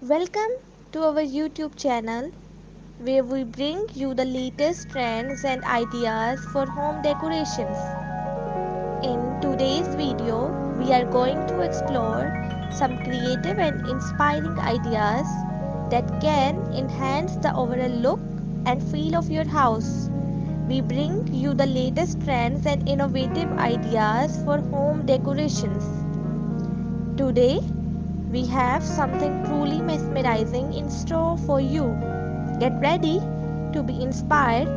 Welcome to our YouTube channel where we bring you the latest trends and ideas for home decorations. In today's video, we are going to explore some creative and inspiring ideas that can enhance the overall look and feel of your house. We bring you the latest trends and innovative ideas for home decorations. Today, we have something truly mesmerizing in store for you. Get ready to be inspired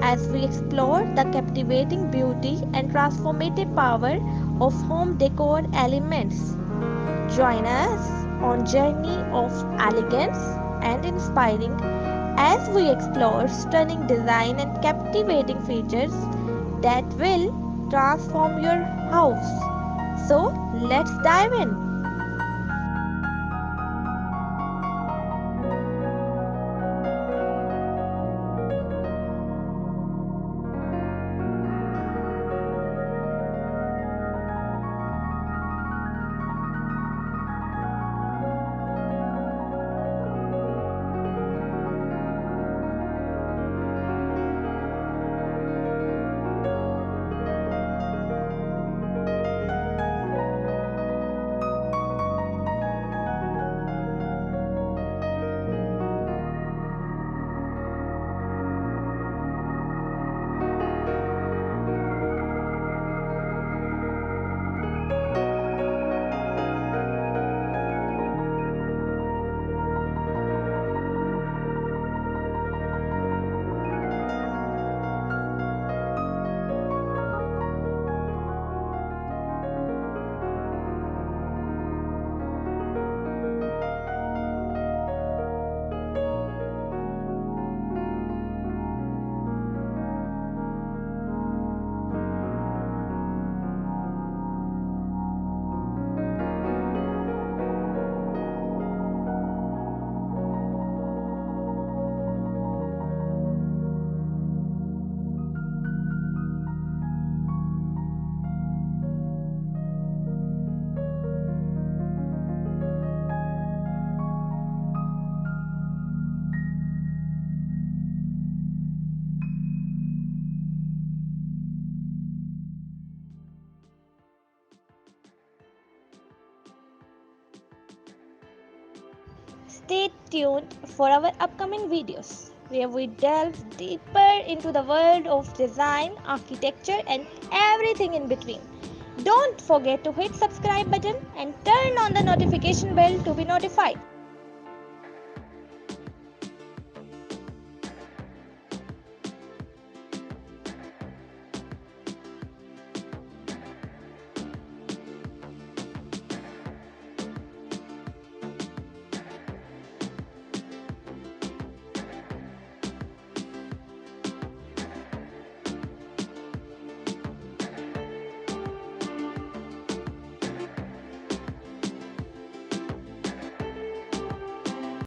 as we explore the captivating beauty and transformative power of home decor elements. Join us on journey of elegance and inspiring as we explore stunning design and captivating features that will transform your house. So, let's dive in. Stay tuned for our upcoming videos where we delve deeper into the world of design, architecture and everything in between. Don't forget to hit subscribe button and turn on the notification bell to be notified.